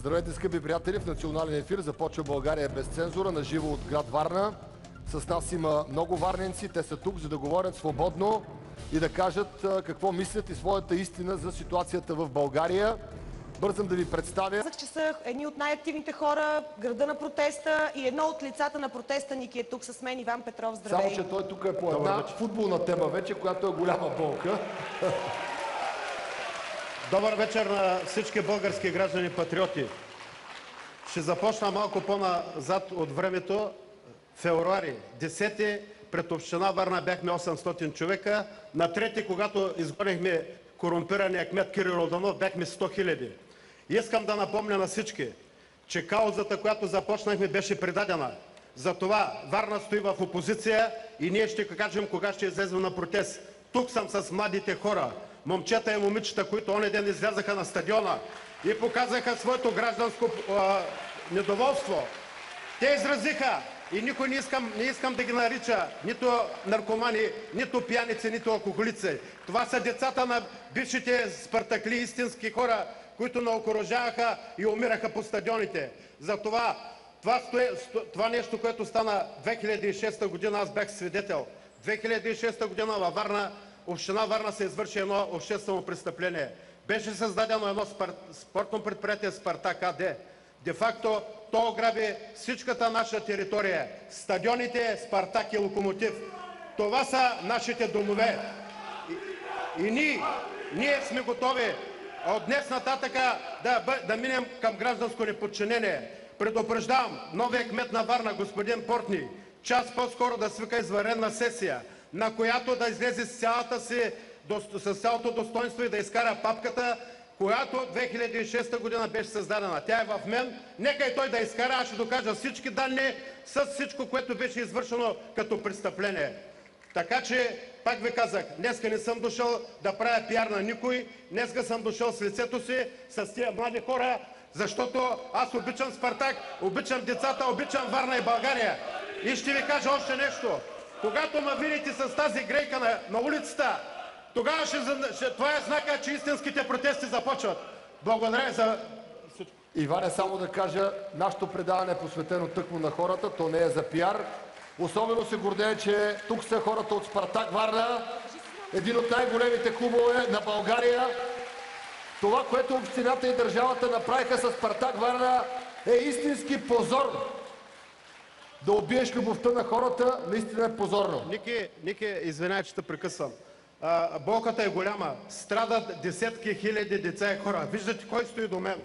Здравейте, скъпи приятели! В национален ефир започва България без цензура, на живо от град Варна. С нас има много варненци. Те са тук, за да говорят свободно и да кажат какво мислят и своята истина за ситуацията в България. Бързам да ви представя. Казах, че са едни от най-активните хора в града на протеста и едно от лицата на протеста Ники е тук с мен, Иван Петров. Здравей! Само, че той тук е по една футболна тема вече, която е голяма болка. Добър вечер на всички български граждани патриоти. Ще започна малко по-назад от времето. Февруари 10 пред община Варна бяхме 800 човека. На 3, когато изгонихме корумпирания кмет Кирил Роданов, бяхме 100 000. Искам да напомня на всички, че каузата, която започнахме, беше предадена. Затова Варна стои в опозиция и ние ще кажем кога ще излезем на протест. Тук съм с младите хора, момчета и момичета, които оня ден излязаха на стадиона и показаха своето гражданско недоволство. Те изразиха, и никой не искам да ги нарича нито наркомани, нито пияници, нито алкохолици. Това са децата на бившите спартакли, истински хора, които наокоръжаваха и умираха по стадионите. Затова това нещо, което стана 2006 година, аз бях свидетел. 2006 година във Варна, община Варна се извърши едно обществено престъпление. Беше създадено едно спортно предприятие Спартак АД. Де-факто то ограби всичката наша територия. Стадионите, Спартак и Локомотив. Това са нашите домове. И ние сме готови от днес нататъка да минем към гражданско неподчинение. Предупреждавам новия кмет на Варна, господин Портни, час по-скоро да свика извънредна сесия, на която да излезе с цялото достоинство и да изкара папката, която 2006 година беше създадена. Тя е в мен. Нека и той да изкара, аз ще докажа всички данни с всичко, което беше извършено като престъпление. Така че, пак ви казах, днеска не съм дошъл да правя пиар на никой, днеска съм дошъл с лицето си, с тия млади хора, защото аз обичам Спартак, обичам децата, обичам Варна и България. И ще ви кажа още нещо. Когато ме видите с тази грейка на улицата, тогава това е знака, че истинските протести започват. Благодаря за всичко. Иване, само да кажа, нашето предаване е посветено тъкмо на хората, то не е за пиар. Особено се гордея, че тук са хората от Спартак Варна, един от най-големите клубове на България. Това, което общината и държавата направиха с Спартак Варна, е истински позор. Да убиеш любовта на хората, наистина е позорно. Ники, извинявай, че те прекъсвам. Болката е голяма. Страдат десетки хиляди деца и хора. Виждате кой стои до мен.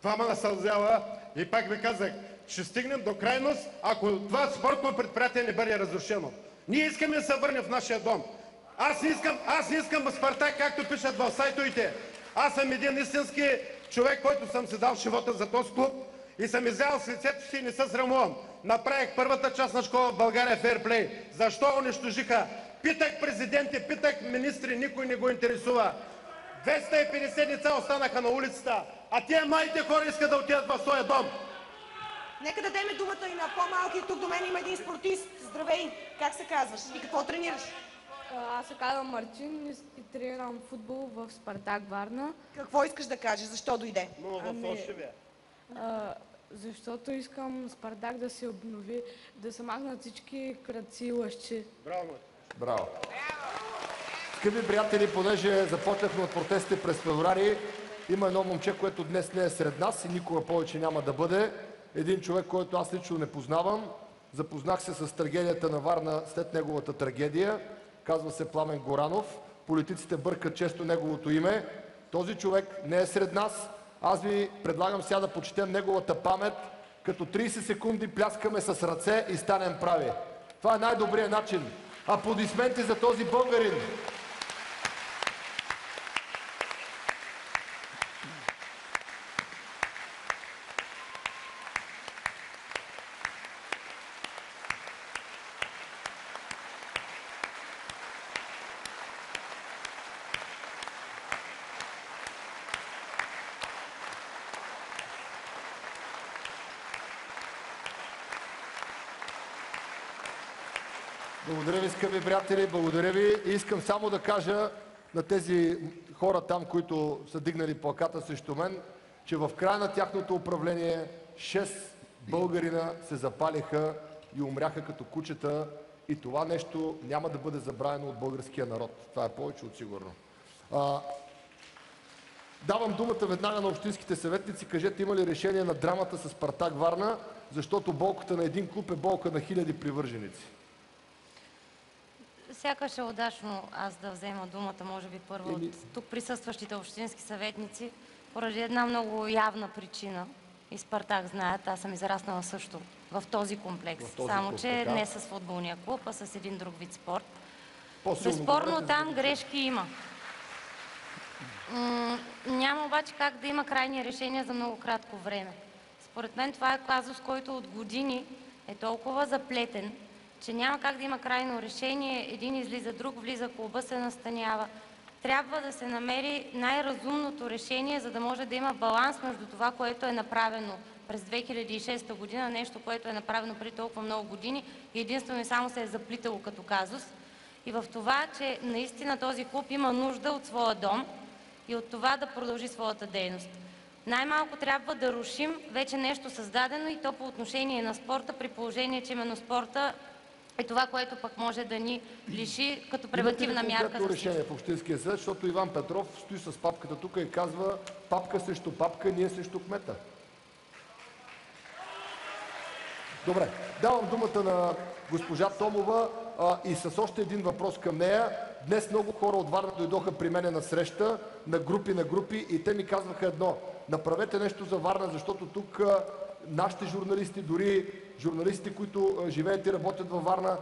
Това ме насълзява и пак ви казах, ще стигнем до крайност, ако това спортно предприятие не бъде разрушено. Ние искаме да се върнем в нашия дом. Аз не искам Спартак, както пишат в сайтовете. Аз съм един истински човек, който съм си дал живота за този клуб и съм излял с лицето си и не се срамувам. Направих първата частна школа в България Фейрплей. Защо унищожиха? Питах президенти, питах министри, никой не го интересува. 250 деца останаха на улицата, а тия младите хора искат да отидат в своя дом. Нека дадем думата и на по-малки. Тук до мен има един спортист. Здравей! Как се казваш и какво тренираш? Аз се казвам Мартин и тренирам футбол в Спартак Варна. Какво искаш да кажеш? Защо дойде? Защото искам Спартак да се обнови, да се махнат всички крадци и лъжци. Браво! Браво! Скъпи приятели, понеже започнахме от протестите през февруари, има едно момче, което днес не е сред нас и никога повече няма да бъде. Един човек, който аз лично не познавам. Запознах се с трагедията на Варна след неговата трагедия. Казва се Пламен Горанов. Политиците бъркат често неговото име. Този човек не е сред нас. Аз ви предлагам сега да почетем неговата памет, като 30 секунди пляскаме с ръце и станем прави. Това е най-добрият начин. Аплодисменти за този българин! Благодаря ви, скъпи приятели, благодаря ви. И искам само да кажа на тези хора там, които са дигнали плаката срещу мен, че в края на тяхното управление 6 българина се запалиха и умряха като кучета и това нещо няма да бъде забравено от българския народ. Това е повече от сигурно. Давам думата веднага на общинските съветници. Кажете, има ли решение на драмата с Спартак Варна, защото болката на един клуб е болка на хиляди привърженици? Сякаш е удачно аз да взема думата, може би първо от тук присъстващите общински съветници, поради една много явна причина. И Спартак знаят, аз съм израснала също в този комплекс. Само, че не с футболния клуб, а с един друг вид спорт. Безспорно там грешки има. Няма обаче как да има крайни решения за много кратко време. Според мен това е казус, който от години е толкова заплетен, че няма как да има крайно решение. Един излиза, друг влиза, клуба се настанява. Трябва да се намери най-разумното решение, за да може да има баланс между това, което е направено през 2006 година, нещо, което е направено преди толкова много години и единствено и само се е заплитало като казус. И в това, че наистина този клуб има нужда от своя дом и от това да продължи своята дейност. Най-малко трябва да рушим вече нещо създадено и то по отношение на спорта, при положение, че именно спорта е това, което пък може да ни лиши като превентивна мярка. Имате ли решение в Общинския съвет, защото Иван Петров стои с папката тук и казва папка срещу папка, ние срещу кмета. Добре, давам думата на госпожа Томова и с още един въпрос към нея. Днес много хора от Варна дойдоха при мене на среща, на групи и те ми казваха едно: направете нещо за Варна, защото тук нашите журналисти, дори журналистите, които живеят и работят във Варна,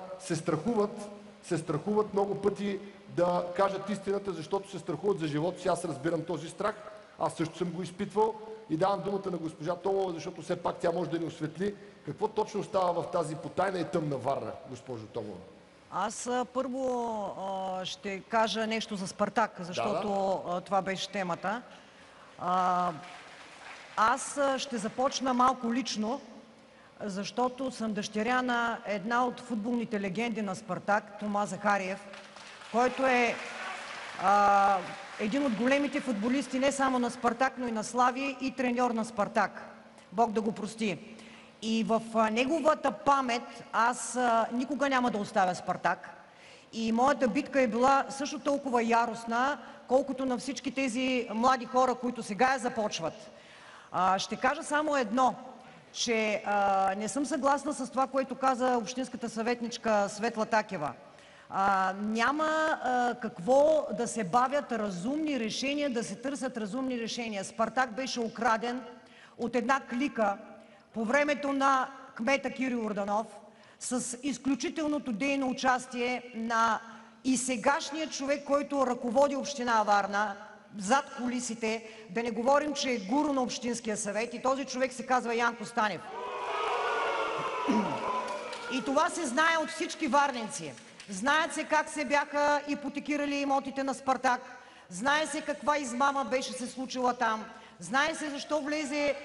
се страхуват много пъти да кажат истината, защото се страхуват за живота си. Аз разбирам този страх, аз също съм го изпитвал и давам думата на госпожа Томова, защото все пак тя може да ни осветли какво точно става в тази потайна и тъмна Варна, госпожо Томова. Аз първо ще кажа нещо за Спартак, защото това беше темата. Аз ще започна малко лично, защото съм дъщеря на една от футболните легенди на Спартак, Тома Захариев, който е един от големите футболисти не само на Спартак, но и на Славия и треньор на Спартак. Бог да го прости. И в неговата памет аз никога няма да оставя Спартак. И моята битка е била също толкова яростна, колкото на всички тези млади хора, които сега я започват. Ще кажа само едно, че не съм съгласна с това, което каза общинската съветничка Светла Такева. Няма какво да се бавят разумни решения, да се търсят разумни решения. Спартак беше украден от една клика по времето на кмета Кирил Орданов с изключителното дейно участие на и сегашния човек, който ръководи община Варна, зад кулисите, да не говорим, че е гуру на Общинския съвет и този човек се казва Янко Станев. И това се знае от всички варненци. Знаят се как се бяха ипотекирали имотите на Спартак, знае се каква измама беше се случила там, знае се защо влезе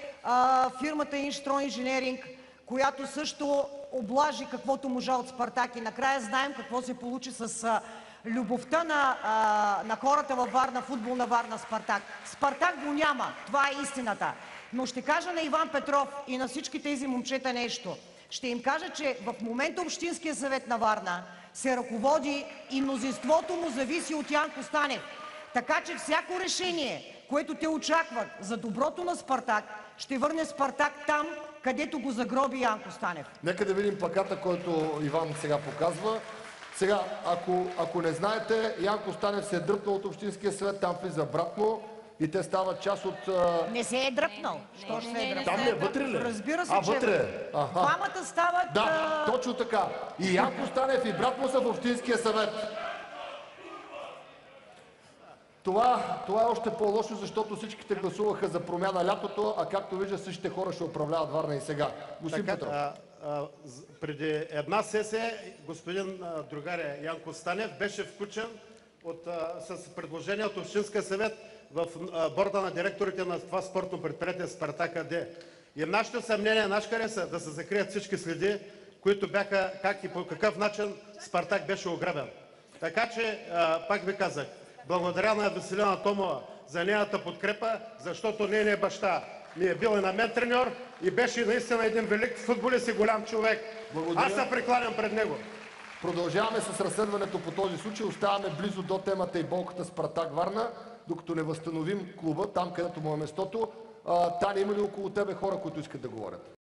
фирмата Инжстрой Инженеринг, която също облажи каквото можа от Спартак и накрая знаем какво се получи с любовта на хората във Варна, футболна Варна, Спартак. Спартак го няма, това е истината. Но ще кажа на Иван Петров и на всички тези момчета нещо. Ще им кажа, че в момента Общинския съвет на Варна се ръководи и мнозинството му зависи от Янко Станев. Така че всяко решение, което те очакват за доброто на Спартак, ще върне Спартак там, където го загроби Янко Станев. Нека да видим плаката, който Иван сега показва. Сега, ако не знаете, Янко Станев се е дръпнал от Общинския съвет, там влиза брат му и те стават част от... Не се е дръпнал. Що ще се е дръпнал? Там ли е? Вътре ли? Разбира се, че вътре. двамата стават... Да, точно така. И Янко Станев и брат му са в Общинския съвет. Това е още по-лошо, защото всичките гласуваха за промяна лятото, а както вижда, същите хора ще управляват Варна и сега. Господин Петров. Преди една сесия господин другаря Янко Станев беше включен с предложение от Общинския съвет в борда на директорите на това спортно предприятие Спартак АД. И нашите съмнения, нашите са да се закрият всички следи, които бяха как и по какъв начин Спартак беше ограбен. Така че, пак ви казах, благодаря на Веселина Томова за нейната подкрепа, защото нейният баща ми е бил и на мен треньор и беше наистина един велик футболист и голям човек. Благодаря. Аз се прекланям пред него. Продължаваме с разследването по този случай. Оставаме близо до темата и болката Спартак Варна, докато не възстановим клуба, там където му е местото. Таня, има ли около тебе хора, които искат да говорят?